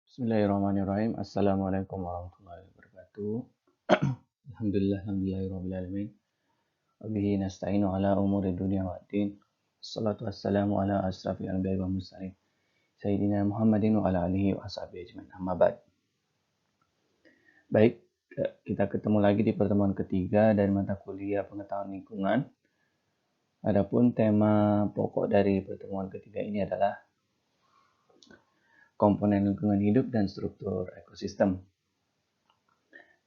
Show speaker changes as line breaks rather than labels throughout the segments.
Bismillahirrahmanirrahim. Assalamualaikum warahmatullahi wabarakatuh. Alhamdulillahirrahmanirrahim. Wabihi nasta'inu ala umuri dunia wa din. Assalatu wassalamu ala asrafil anbiya'i wa mursalin. Sayyidina Muhammadin wa ala alihi wa ashabihi ajma'in. Amma ba'd. Baik, kita ketemu lagi di pertemuan ketiga dari mata kuliah pengetahuan lingkungan. Adapun tema pokok dari pertemuan ketiga ini adalah komponen lingkungan hidup dan struktur ekosistem.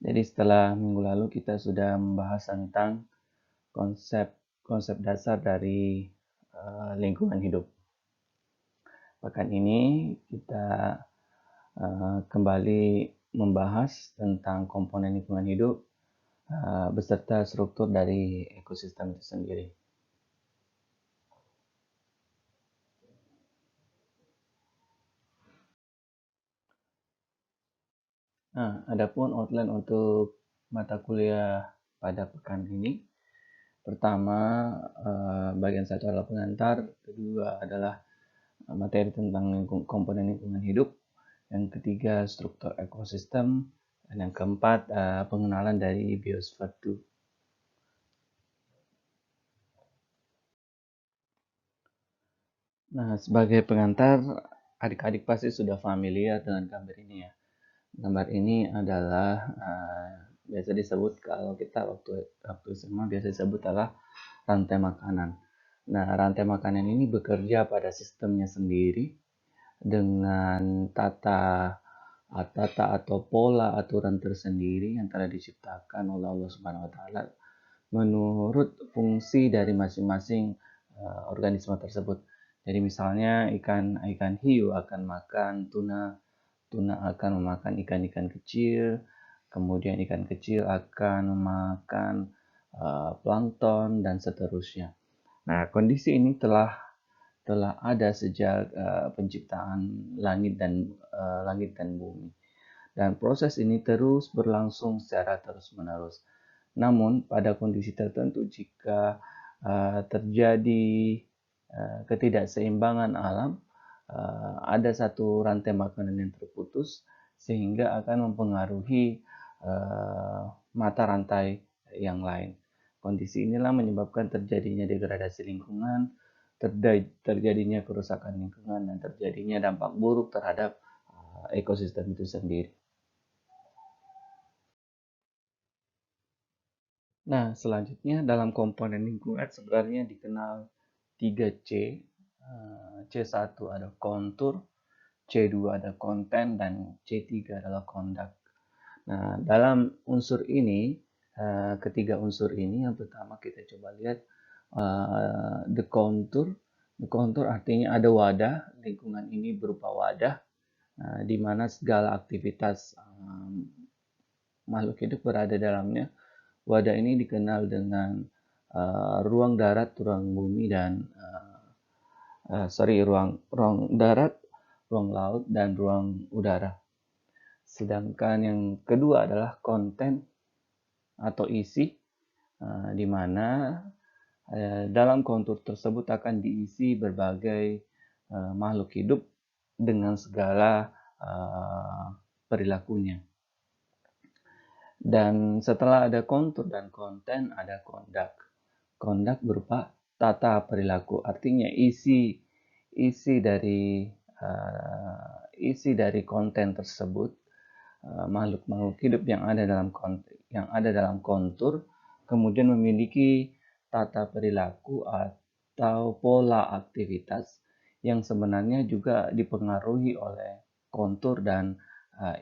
Jadi setelah minggu lalu kita sudah membahas tentang konsep dasar dari lingkungan hidup. Pekan ini kita kembali membahas tentang komponen lingkungan hidup beserta struktur dari ekosistem itu sendiri. Nah, adapun outline untuk mata kuliah pada pekan ini. Pertama, bagian satu adalah pengantar, kedua adalah materi tentang komponen lingkungan hidup, yang ketiga struktur ekosistem, dan yang keempat pengenalan dari biosfer 2. Nah, sebagai pengantar, adik-adik pasti sudah familiar dengan gambar ini ya. Gambar ini adalah biasa disebut, kalau kita waktu SMA biasa disebut adalah rantai makanan. Nah, rantai makanan ini bekerja pada sistemnya sendiri dengan tata atau pola aturan tersendiri yang telah diciptakan oleh Allah Subhanahu wa taala menurut fungsi dari masing-masing organisme tersebut. Jadi misalnya ikan hiu akan makan tuna akan memakan ikan-ikan kecil, kemudian ikan kecil akan memakan plankton dan seterusnya. Nah, kondisi ini telah ada sejak penciptaan langit dan bumi. Dan proses ini terus berlangsung secara terus-menerus. Namun, pada kondisi tertentu jika terjadi ketidakseimbangan alam, ada satu rantai makanan yang terputus sehingga akan mempengaruhi mata rantai yang lain. Kondisi inilah menyebabkan terjadinya degradasi lingkungan, terjadinya kerusakan lingkungan, dan terjadinya dampak buruk terhadap ekosistem itu sendiri. Nah, selanjutnya dalam komponen lingkungan sebenarnya dikenal 3C. C1 ada kontur, C2 ada konten, dan C3 adalah conduct. Nah, dalam unsur ini, ketiga unsur ini, yang pertama kita coba lihat the contour. The contour artinya ada wadah, lingkungan ini berupa wadah, di mana segala aktivitas makhluk hidup berada dalamnya. Wadah ini dikenal dengan ruang darat, ruang bumi, dan ruang darat, ruang laut, dan ruang udara. Sedangkan yang kedua adalah konten atau isi, di mana dalam kontur tersebut akan diisi berbagai makhluk hidup dengan segala perilakunya. Dan setelah ada kontur dan konten, ada conduct. Conduct berupa tata perilaku, artinya isi dari konten tersebut, makhluk hidup yang ada dalam kontur kemudian memiliki tata perilaku atau pola aktivitas yang sebenarnya juga dipengaruhi oleh kontur dan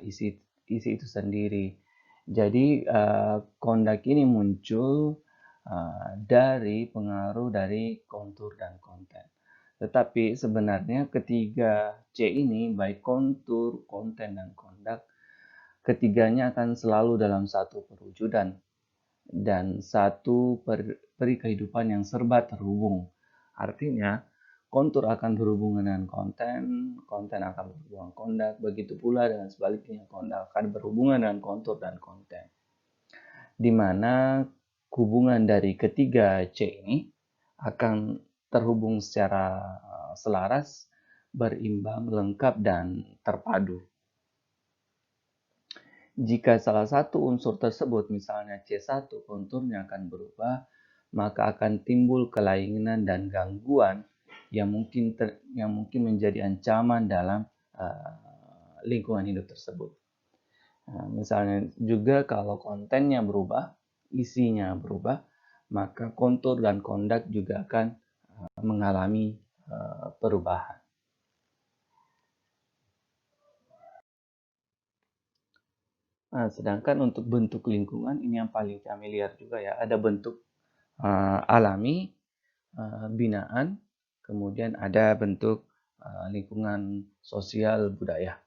isi itu sendiri. Jadi conduct ini muncul dari pengaruh dari kontur dan konten. Tetapi sebenarnya ketiga C ini, baik kontur, konten, dan conduct, ketiganya akan selalu dalam satu perwujudan dan satu peri kehidupan yang serba terhubung. Artinya, kontur akan berhubungan dengan konten, konten akan berhubungan dengan conduct, begitu pula dengan sebaliknya, conduct akan berhubungan dengan kontur dan konten. Di mana hubungan dari ketiga C ini akan terhubung secara selaras, berimbang, lengkap, dan terpadu. Jika salah satu unsur tersebut, misalnya C1, konturnya akan berubah, maka akan timbul kelainan dan gangguan yang mungkin menjadi ancaman dalam lingkungan hidup tersebut. Nah, misalnya juga kalau kontennya berubah, isinya berubah, maka kontur dan kondak juga akan mengalami perubahan. Nah, sedangkan untuk bentuk lingkungan ini yang paling familiar juga ya, ada bentuk alami, binaan, kemudian ada bentuk lingkungan sosial budaya.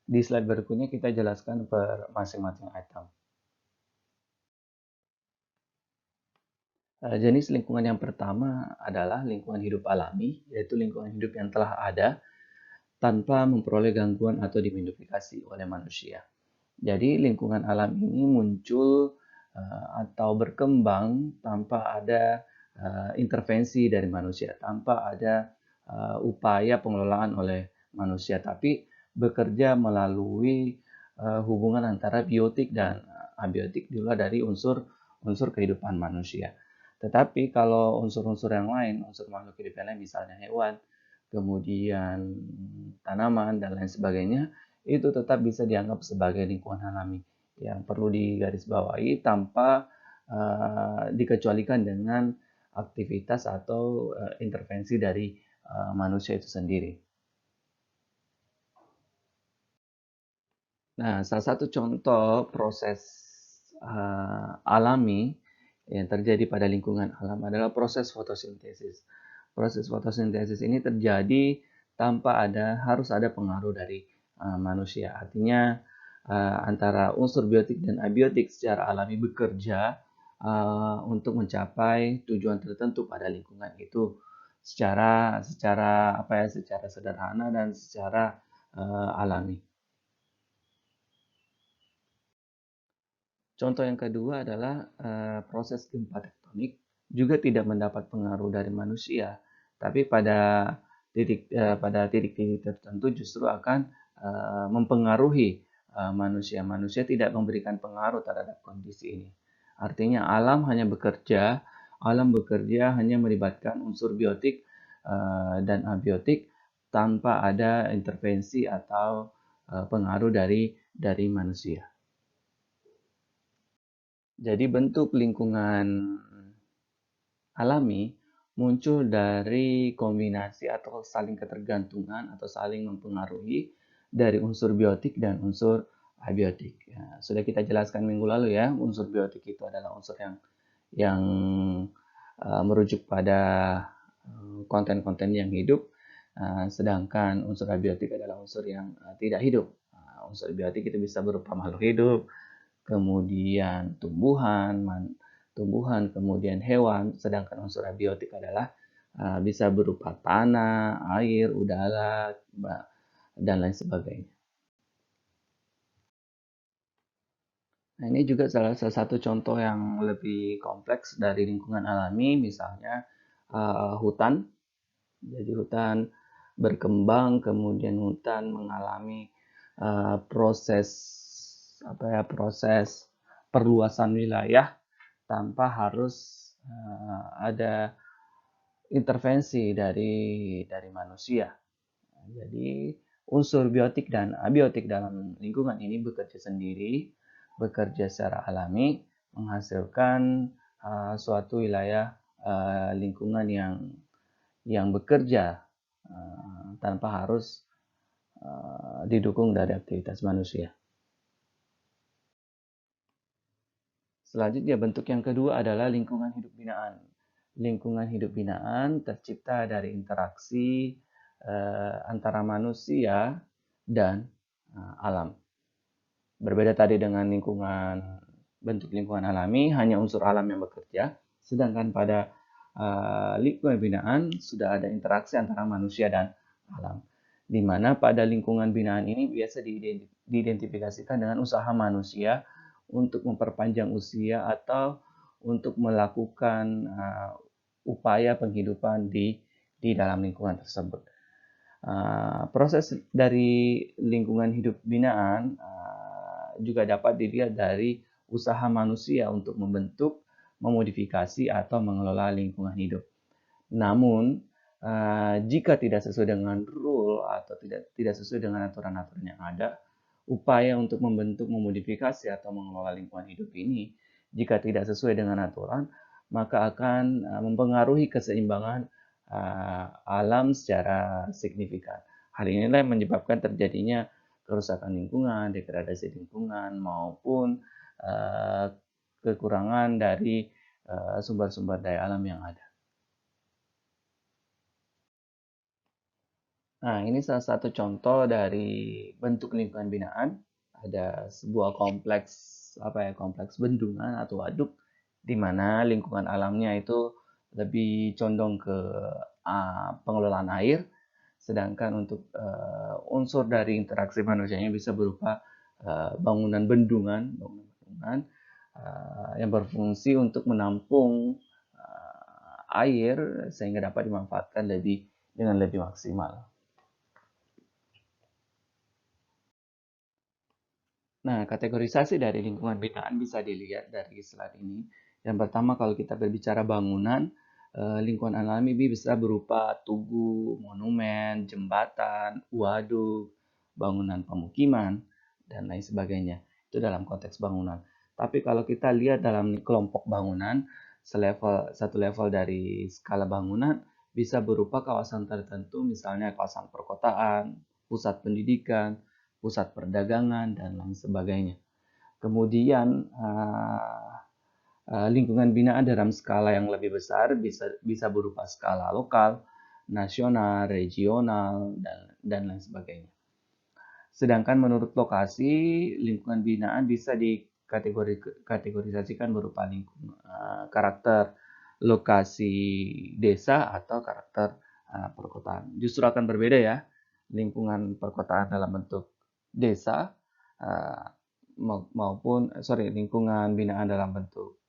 Di slide berikutnya kita jelaskan per masing-masing item. Jenis lingkungan yang pertama adalah lingkungan hidup alami, yaitu lingkungan hidup yang telah ada tanpa memperoleh gangguan atau dimodifikasi oleh manusia. Jadi lingkungan alam ini muncul atau berkembang tanpa ada intervensi dari manusia, tanpa ada upaya pengelolaan oleh manusia, tapi bekerja melalui hubungan antara biotik dan abiotik juga dari unsur kehidupan manusia. Tetapi kalau unsur-unsur yang lain, unsur makhluk hidup yang lain, misalnya hewan, kemudian tanaman, dan lain sebagainya, itu tetap bisa dianggap sebagai lingkungan alami yang perlu digarisbawahi tanpa dikecualikan dengan aktivitas atau intervensi dari manusia itu sendiri. Nah, salah satu contoh proses alami yang terjadi pada lingkungan alam adalah proses fotosintesis. Proses fotosintesis ini terjadi tanpa harus ada pengaruh dari manusia. Artinya antara unsur biotik dan abiotik secara alami bekerja untuk mencapai tujuan tertentu pada lingkungan itu secara sederhana dan secara alami. Contoh yang kedua adalah proses gempa tektonik juga tidak mendapat pengaruh dari manusia, tapi pada titik-titik tertentu justru akan mempengaruhi manusia. Manusia tidak memberikan pengaruh terhadap kondisi ini. Artinya alam bekerja hanya melibatkan unsur biotik dan abiotik tanpa ada intervensi atau pengaruh dari manusia. Jadi bentuk lingkungan alami muncul dari kombinasi atau saling ketergantungan atau saling mempengaruhi dari unsur biotik dan unsur abiotik. Ya, sudah kita jelaskan minggu lalu ya, unsur biotik itu adalah unsur yang merujuk pada konten-konten yang hidup, sedangkan unsur abiotik adalah unsur yang tidak hidup. Unsur biotik itu bisa berupa makhluk hidup, kemudian tumbuhan, kemudian hewan, sedangkan unsur abiotik adalah bisa berupa tanah, air, udara, dan lain sebagainya. Nah, ini juga salah satu contoh yang lebih kompleks dari lingkungan alami, misalnya hutan. Jadi hutan berkembang, kemudian hutan mengalami proses perluasan wilayah tanpa harus ada intervensi dari manusia. Jadi unsur biotik dan abiotik dalam lingkungan ini bekerja sendiri, bekerja secara alami, menghasilkan suatu wilayah lingkungan yang bekerja tanpa harus didukung dari aktivitas manusia. Selanjutnya bentuk yang kedua adalah lingkungan hidup binaan. Lingkungan hidup binaan tercipta dari interaksi antara manusia dan alam. Berbeda tadi dengan bentuk lingkungan alami, hanya unsur alam yang bekerja, sedangkan pada lingkungan binaan sudah ada interaksi antara manusia dan alam. Di mana pada lingkungan binaan ini biasa diidentifikasikan dengan usaha manusia untuk memperpanjang usia atau untuk melakukan upaya penghidupan di dalam lingkungan tersebut. Proses dari lingkungan hidup binaan juga dapat dilihat dari usaha manusia untuk membentuk, memodifikasi, atau mengelola lingkungan hidup. Namun, jika tidak sesuai dengan rule atau tidak sesuai dengan aturan-aturan yang ada, upaya untuk membentuk, memodifikasi, atau mengelola lingkungan hidup ini, jika tidak sesuai dengan aturan, maka akan mempengaruhi keseimbangan alam secara signifikan. Hal inilah yang menyebabkan terjadinya kerusakan lingkungan, degradasi lingkungan, maupun kekurangan dari sumber-sumber daya alam yang ada. Nah, ini salah satu contoh dari bentuk lingkungan binaan. Ada sebuah kompleks bendungan atau waduk di mana lingkungan alamnya itu lebih condong ke pengelolaan air, sedangkan untuk unsur dari interaksi manusianya bisa berupa bangunan bendungan yang berfungsi untuk menampung air sehingga dapat dimanfaatkan dengan lebih maksimal. Nah, kategorisasi dari lingkungan binaan bisa dilihat dari slide ini. Yang pertama, kalau kita berbicara bangunan, lingkungan alami bisa berupa tugu, monumen, jembatan, waduk, bangunan pemukiman, dan lain sebagainya. Itu dalam konteks bangunan. Tapi kalau kita lihat dalam kelompok bangunan, satu level dari skala bangunan bisa berupa kawasan tertentu, misalnya kawasan perkotaan, pusat pendidikan, pusat perdagangan, dan lain sebagainya. Kemudian lingkungan binaan dalam skala yang lebih besar bisa berupa skala lokal, nasional, regional, dan lain sebagainya. Sedangkan menurut lokasi, lingkungan binaan bisa dikategorisasikan berupa karakter lokasi desa atau karakter perkotaan. Justru akan berbeda ya, lingkungan perkotaan dalam bentuk desa lingkungan binaan dalam bentuk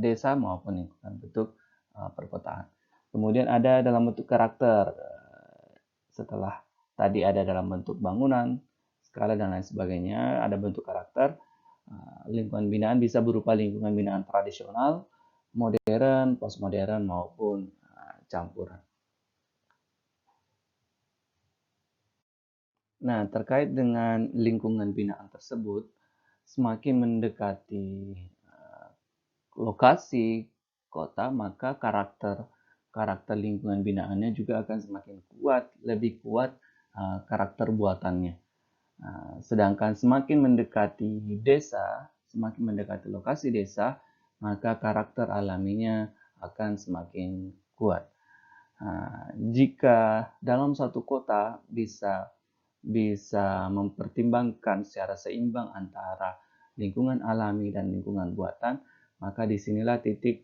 desa maupun lingkungan bentuk perkotaan. Kemudian ada dalam bentuk karakter, setelah tadi ada dalam bentuk bangunan, skala dan lain sebagainya, ada bentuk karakter. Lingkungan binaan bisa berupa lingkungan binaan tradisional, modern, postmodern maupun campuran. Nah, terkait dengan lingkungan binaan tersebut, semakin mendekati lokasi kota, maka karakter lingkungan binaannya juga akan semakin kuat, lebih kuat karakter buatannya. Sedangkan semakin mendekati desa, semakin mendekati lokasi desa, maka karakter alaminya akan semakin kuat. Jika dalam satu kota bisa mempertimbangkan secara seimbang antara lingkungan alami dan lingkungan buatan, maka disinilah titik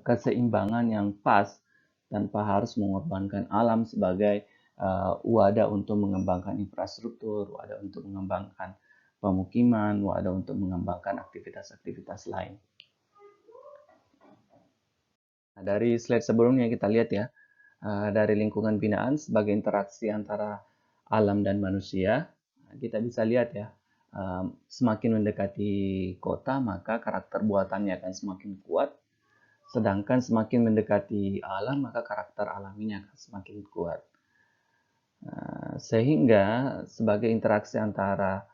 keseimbangan yang pas tanpa harus mengorbankan alam sebagai wadah untuk mengembangkan infrastruktur, wadah untuk mengembangkan pemukiman, wadah untuk mengembangkan aktivitas-aktivitas lain. Nah, dari slide sebelumnya kita lihat ya, dari lingkungan binaan sebagai interaksi antara alam dan manusia, kita bisa lihat ya, semakin mendekati kota maka karakter buatannya akan semakin kuat, sedangkan semakin mendekati alam maka karakter alaminya akan semakin kuat. Sehingga sebagai interaksi antara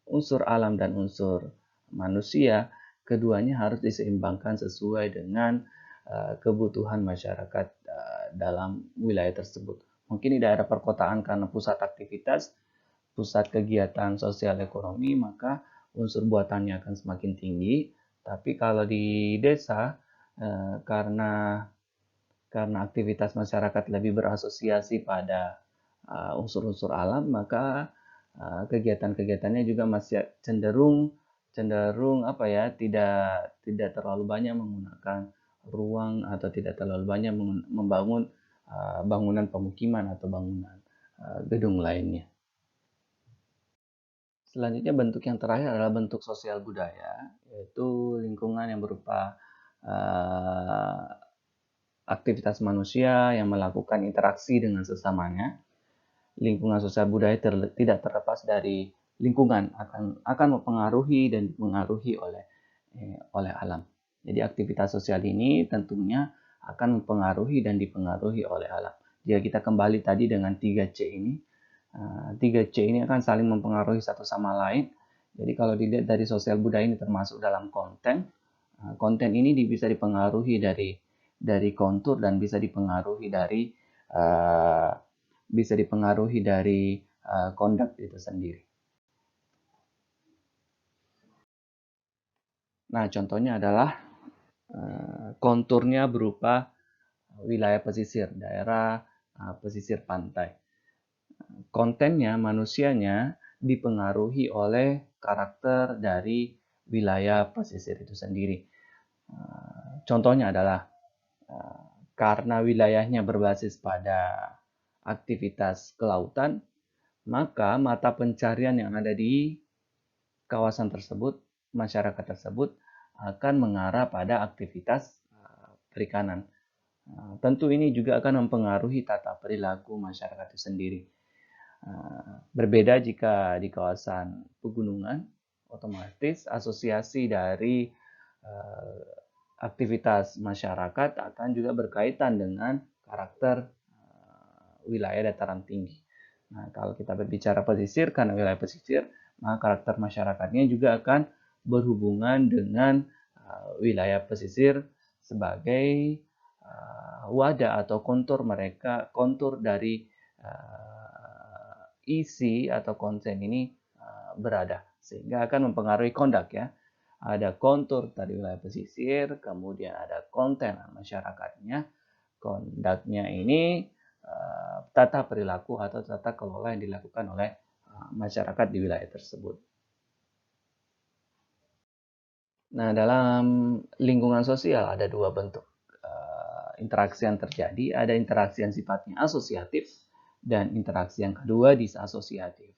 unsur alam dan unsur manusia, keduanya harus diseimbangkan sesuai dengan kebutuhan masyarakat dalam wilayah tersebut. Mungkin di daerah perkotaan karena pusat aktivitas, pusat kegiatan sosial ekonomi, maka unsur buatannya akan semakin tinggi. Tapi kalau di desa, karena aktivitas masyarakat lebih berasosiasi pada unsur-unsur alam, maka kegiatan-kegiatannya juga masih cenderung tidak terlalu banyak menggunakan ruang atau tidak terlalu banyak membangun bangunan pemukiman atau bangunan gedung lainnya. Selanjutnya bentuk yang terakhir adalah bentuk sosial budaya, yaitu lingkungan yang berupa aktivitas manusia yang melakukan interaksi dengan sesamanya. Lingkungan sosial budaya tidak terlepas dari lingkungan, akan mempengaruhi dan dipengaruhi oleh alam. Jadi aktivitas sosial ini tentunya akan mempengaruhi dan dipengaruhi oleh alam. Jika kita kembali tadi dengan 3C ini, 3C ini akan saling mempengaruhi satu sama lain. Jadi kalau dilihat dari sosial budaya ini termasuk dalam konten, konten ini bisa dipengaruhi dari kontur dan bisa dipengaruhi dari conduct itu sendiri. Nah, contohnya adalah konturnya berupa wilayah pesisir, daerah pesisir pantai. Kontennya, manusianya dipengaruhi oleh karakter dari wilayah pesisir itu sendiri. Contohnya adalah karena wilayahnya berbasis pada aktivitas kelautan, maka mata pencarian yang ada di kawasan tersebut, masyarakat tersebut akan mengarah pada aktivitas perikanan. Tentu ini juga akan mempengaruhi tata perilaku masyarakat itu sendiri. Berbeda jika di kawasan pegunungan, otomatis asosiasi dari aktivitas masyarakat akan juga berkaitan dengan karakter wilayah dataran tinggi. Nah, kalau kita berbicara pesisir, karena wilayah pesisir, maka karakter masyarakatnya juga akan berhubungan dengan wilayah pesisir sebagai wadah atau kontur dari isi atau konten ini berada, sehingga akan mempengaruhi conduct ya. Ada kontur dari wilayah pesisir, kemudian ada konten masyarakatnya. Conduct-nya ini tata perilaku atau tata kelola yang dilakukan oleh masyarakat di wilayah tersebut. Nah, dalam lingkungan sosial ada dua bentuk interaksi yang terjadi. Ada interaksi yang sifatnya asosiatif dan interaksi yang kedua disasosiatif.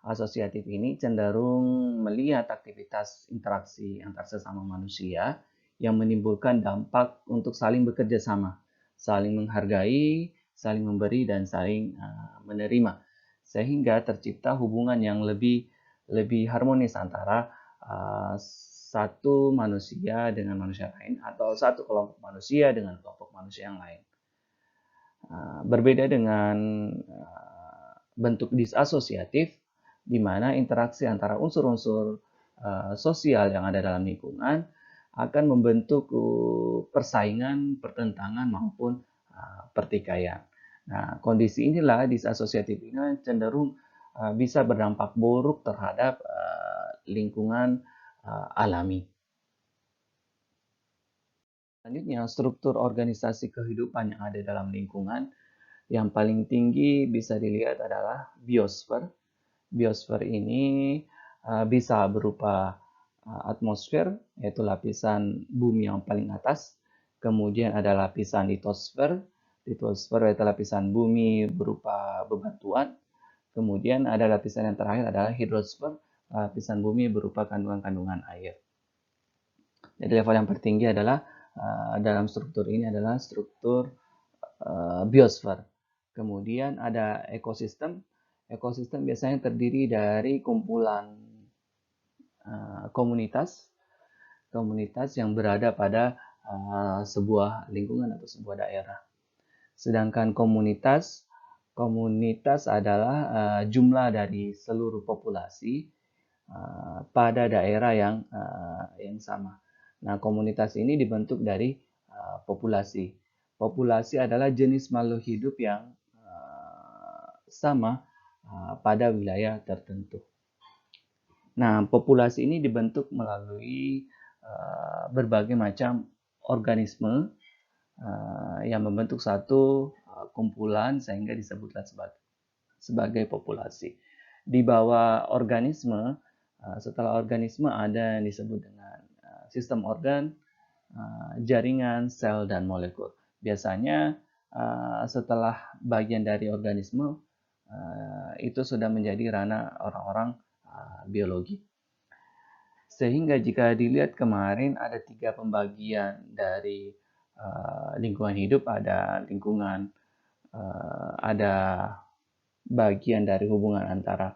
Asosiatif ini cenderung melihat aktivitas interaksi antar sesama manusia yang menimbulkan dampak untuk saling bekerja sama, saling menghargai, saling memberi, dan saling menerima. Sehingga tercipta hubungan yang lebih harmonis antara satu manusia dengan manusia lain atau satu kelompok manusia dengan kelompok manusia yang lain. Berbeda dengan bentuk disasosiatif, di mana interaksi antara unsur-unsur sosial yang ada dalam lingkungan akan membentuk persaingan, pertentangan maupun pertikaian. Nah, kondisi inilah disasosiatif ini cenderung bisa berdampak buruk terhadap lingkungan alami. Selanjutnya, struktur organisasi kehidupan yang ada dalam lingkungan yang paling tinggi bisa dilihat adalah biosfer. Biosfer ini bisa berupa atmosfer, yaitu lapisan bumi yang paling atas. Kemudian ada lapisan litosfer. Litosfer yaitu lapisan bumi berupa bebatuan. Kemudian ada lapisan yang terakhir adalah hidrosfer, lapisan bumi berupa kandungan-kandungan air. Jadi level yang tertinggi adalah dalam struktur ini adalah struktur biosfer. Kemudian ada ekosistem. Ekosistem biasanya terdiri dari kumpulan komunitas yang berada pada sebuah lingkungan atau sebuah daerah. Sedangkan komunitas adalah jumlah dari seluruh populasi pada daerah yang sama. Nah, komunitas ini dibentuk dari populasi. Populasi adalah jenis makhluk hidup yang sama pada wilayah tertentu. Nah, populasi ini dibentuk melalui berbagai macam organisme yang membentuk satu kumpulan sehingga disebutlah sebagai populasi. Di bawah organisme, setelah organisme ada yang disebut dengan sistem organ, jaringan, sel, dan molekul. Biasanya setelah bagian dari organisme, itu sudah menjadi ranah orang-orang biologi. Sehingga jika dilihat kemarin ada 3 pembagian dari lingkungan hidup, ada lingkungan, ada bagian dari hubungan antara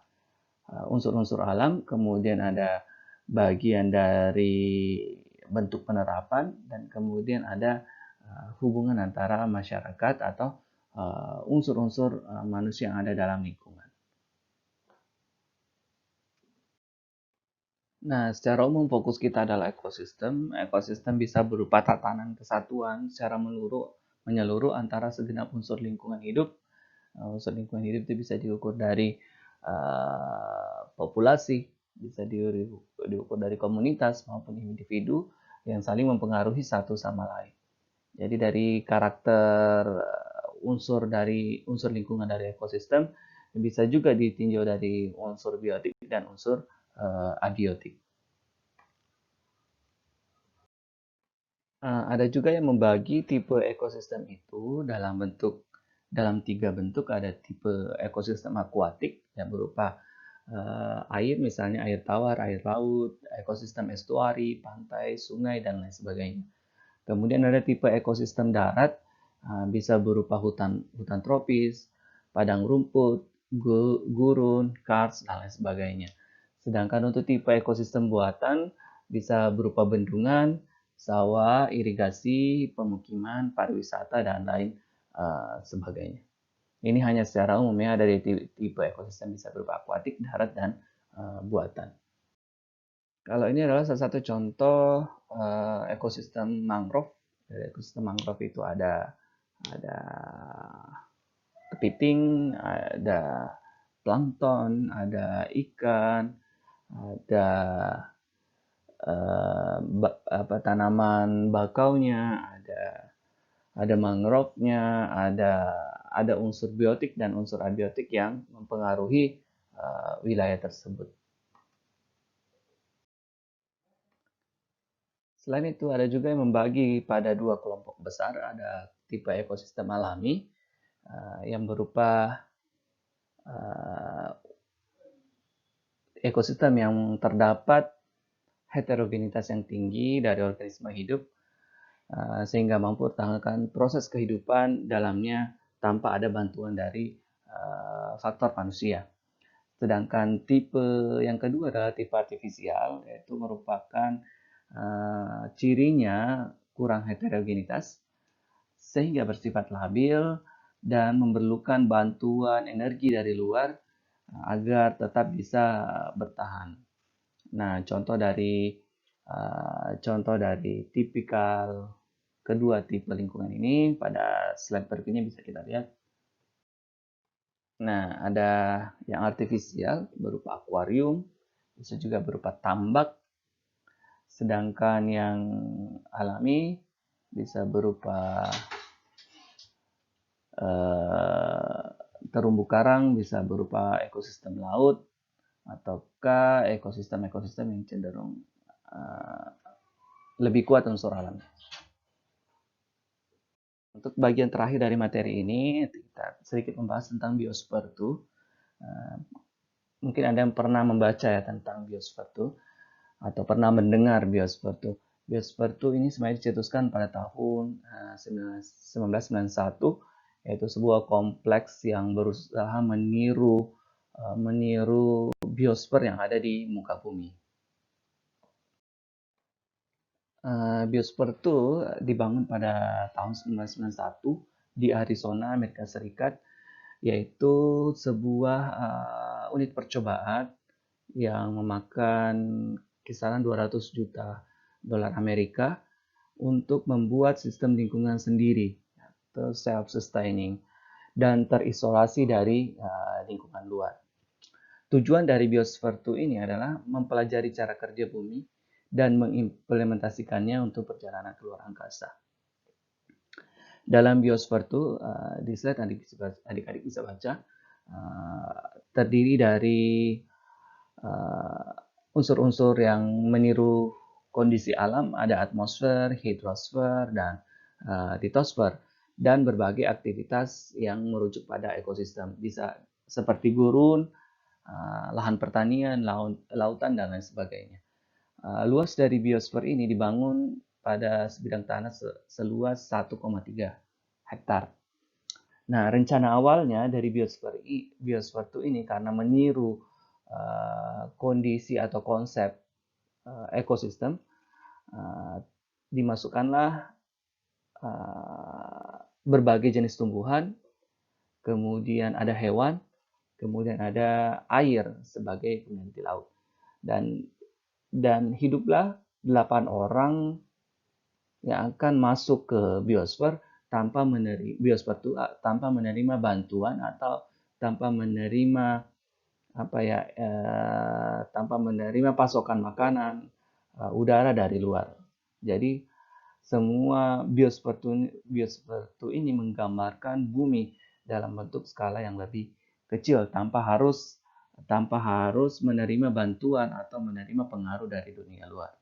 unsur-unsur alam, kemudian ada bagian dari bentuk penerapan, dan kemudian ada hubungan antara masyarakat atau unsur-unsur manusia yang ada dalam lingkungan. Nah, secara umum fokus kita adalah ekosistem. Ekosistem bisa berupa tatanan kesatuan secara menyeluruh antara segenap unsur lingkungan hidup. Unsur lingkungan hidup itu bisa diukur dari populasi, bisa diukur dari komunitas maupun individu yang saling mempengaruhi satu sama lain. Jadi dari karakter unsur lingkungan dari ekosistem bisa juga ditinjau dari unsur biotik dan unsur abiotik. Ada juga yang membagi tipe ekosistem itu dalam 3 bentuk. Ada tipe ekosistem akuatik yang berupa air, misalnya air tawar, air laut, ekosistem estuari, pantai, sungai, dan lain sebagainya. Kemudian ada tipe ekosistem darat, bisa berupa hutan tropis, padang rumput, gurun, kars, dan lain sebagainya. Sedangkan untuk tipe ekosistem buatan bisa berupa bendungan, sawah, irigasi, pemukiman, pariwisata, dan lain sebagainya. Ini hanya secara umum ya, dari tipe ekosistem bisa berupa akuatik, darat, dan buatan. Kalau ini adalah salah satu contoh ekosistem mangrove. Dari ekosistem mangrove itu ada kepiting, ada plankton, ada ikan, ada tanaman bakaunya, ada mangrove-nya, ada unsur biotik dan unsur abiotik yang mempengaruhi wilayah tersebut. Selain itu, ada juga yang membagi pada 2 kelompok besar. Ada tipe ekosistem alami yang berupa ekosistem yang terdapat heterogenitas yang tinggi dari organisme hidup sehingga mampu mempertahankan proses kehidupan dalamnya tanpa ada bantuan dari faktor manusia. Sedangkan tipe yang kedua adalah tipe artifisial, yaitu merupakan cirinya kurang heterogenitas sehingga bersifat labil dan memerlukan bantuan energi dari luar agar tetap bisa bertahan. Nah, contoh dari tipikal kedua tipe lingkungan ini pada slide berikutnya bisa kita lihat. Nah, ada yang artifisial berupa akuarium, bisa juga berupa tambak, sedangkan yang alami bisa berupa terumbu karang, bisa berupa ekosistem laut, ataukah ekosistem-ekosistem yang cenderung lebih kuat unsur alam. Untuk bagian terakhir dari materi ini, kita sedikit membahas tentang biosfer itu. Mungkin Anda yang pernah membaca ya tentang biosfer itu, atau pernah mendengar biosfer itu. Biosfer itu ini sebenarnya dicetuskan pada tahun 1991, yaitu sebuah kompleks yang berusaha meniru biosfer yang ada di muka bumi. Biosfer itu dibangun pada tahun 1991 di Arizona, Amerika Serikat, yaitu sebuah unit percobaan yang memakan kisaran 200 juta dolar Amerika untuk membuat sistem lingkungan sendiri, atau self-sustaining, dan terisolasi dari lingkungan luar. Tujuan dari biosfer 2 ini adalah mempelajari cara kerja bumi dan mengimplementasikannya untuk perjalanan keluar angkasa. Dalam biosfer 2, di slide adik-adik bisa baca, terdiri dari unsur-unsur yang meniru kondisi alam, ada atmosfer, hidrosfer, dan litosfer, dan berbagai aktivitas yang merujuk pada ekosistem, bisa seperti gurun, lahan pertanian, lautan, dan lain sebagainya. Luas dari biosfer ini dibangun pada sebidang tanah seluas 1,3 hektar. Nah, rencana awalnya dari biosfer 2 ini karena meniru kondisi atau konsep ekosistem, dimasukkanlah berbagai jenis tumbuhan, kemudian ada hewan, kemudian ada air sebagai pengganti laut. Dan hiduplah 8 orang yang akan masuk ke biosfer tanpa menerima bantuan atau tanpa menerima tanpa menerima pasokan makanan, udara dari luar. Jadi semua biosfer ini menggambarkan bumi dalam bentuk skala yang lebih kecil tanpa harus menerima bantuan atau menerima pengaruh dari dunia luar.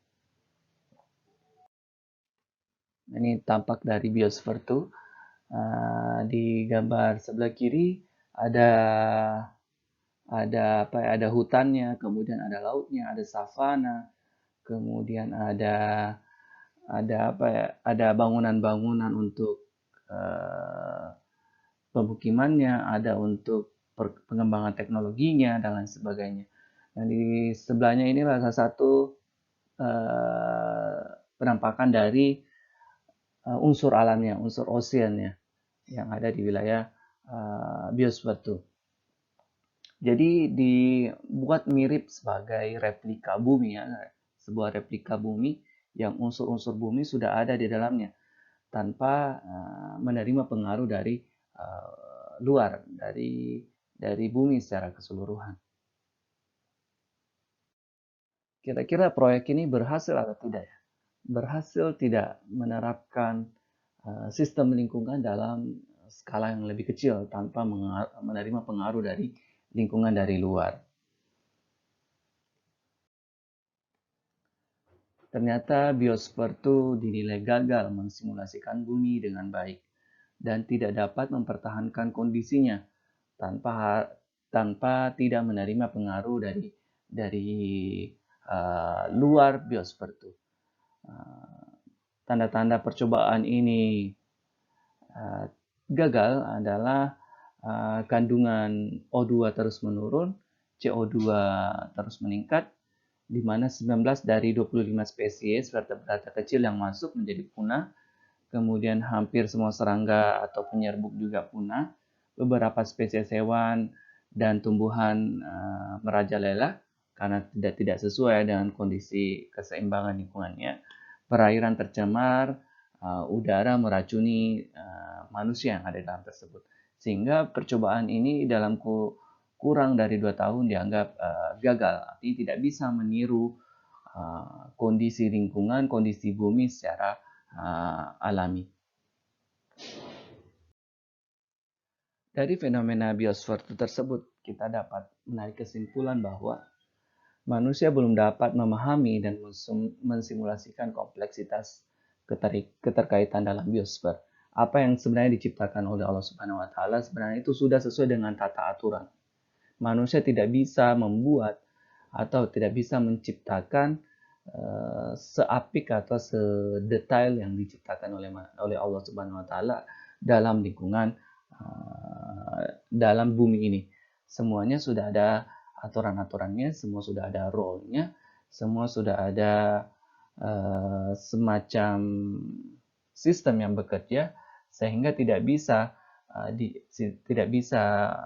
Ini tampak dari biosfer itu. Di gambar sebelah kiri ada hutannya, kemudian ada lautnya, ada savana, kemudian ada bangunan-bangunan untuk pemukimannya, ada untuk pengembangan teknologinya dan lain sebagainya. Dan di sebelahnya inilah salah satu penampakan dari unsur alamnya, unsur oceannya yang ada di wilayah biosfer itu. Jadi dibuat mirip sebagai replika bumi ya, sebuah replika bumi yang unsur-unsur bumi sudah ada di dalamnya tanpa menerima pengaruh dari luar, dari bumi secara keseluruhan. Kira-kira proyek ini berhasil atau tidak ya? Berhasil tidak menerapkan sistem lingkungan dalam skala yang lebih kecil tanpa menerima pengaruh dari lingkungan dari luar. Ternyata biosfer itu dinilai gagal mensimulasikan bumi dengan baik dan tidak dapat mempertahankan kondisinya tanpa tidak menerima pengaruh dari luar biosfer itu. Tanda-tanda percobaan ini gagal adalah kandungan O2 terus menurun, CO2 terus meningkat, di mana 19 dari 25 spesies vertebrata kecil yang masuk menjadi punah, kemudian hampir semua serangga atau penyerbuk juga punah, beberapa spesies hewan dan tumbuhan merajalela karena tidak sesuai dengan kondisi keseimbangan lingkungannya, perairan tercemar, udara meracuni manusia yang ada di dalam tersebut. Sehingga percobaan ini dalam kurang dari 2 tahun dianggap gagal, artinya tidak bisa meniru kondisi lingkungan, kondisi bumi secara alami. Dari fenomena biosfer tersebut, kita dapat menarik kesimpulan bahwa manusia belum dapat memahami dan mensimulasikan kompleksitas keterkaitan dalam biosfer. Apa yang sebenarnya diciptakan oleh Allah Subhanahu wa taala sebenarnya itu sudah sesuai dengan tata aturan. Manusia tidak bisa membuat atau tidak bisa menciptakan seapik atau sedetail yang diciptakan oleh Allah Subhanahu wa taala dalam lingkungan dalam bumi ini. Semuanya sudah ada aturan-aturannya, semua sudah ada role-nya, semua sudah ada semacam sistem yang bekerja sehingga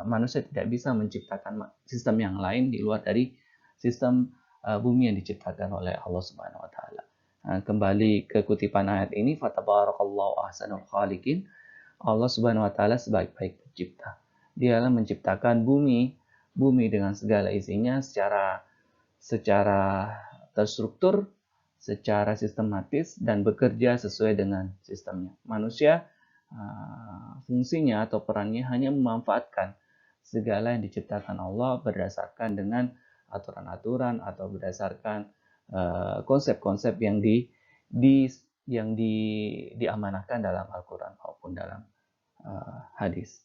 manusia tidak bisa menciptakan sistem yang lain di luar dari sistem bumi yang diciptakan oleh Allah Subhanahu wa taala. Kembali ke kutipan ayat ini, fatabarakallahu ahsanul khaliqin. Allah Subhanahu wa taala sebaik-baik pencipta. Dialah menciptakan bumi dengan segala isinya secara terstruktur, secara sistematis dan bekerja sesuai dengan sistemnya. Manusia fungsinya atau perannya hanya memanfaatkan segala yang diciptakan Allah berdasarkan dengan aturan-aturan atau berdasarkan konsep-konsep yang diamanahkan dalam Al-Quran maupun dalam hadis.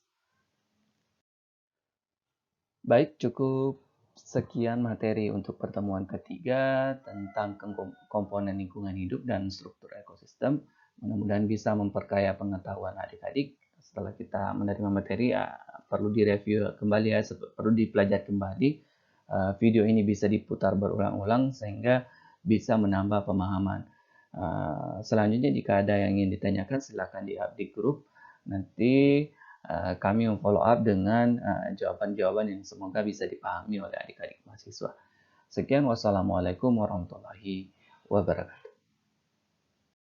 Baik, cukup sekian materi untuk pertemuan ketiga tentang komponen lingkungan hidup dan struktur ekosistem. Mudah-mudahan bisa memperkaya pengetahuan adik-adik. Setelah kita menerima materi, perlu direview kembali ya, perlu dipelajari kembali video ini bisa diputar berulang-ulang sehingga bisa menambah pemahaman. Selanjutnya jika ada yang ingin ditanyakan silakan di-up di grup. Nanti kami memfollow up dengan jawaban-jawaban yang semoga bisa dipahami oleh adik-adik mahasiswa. Sekian, wassalamualaikum warahmatullahi wabarakatuh.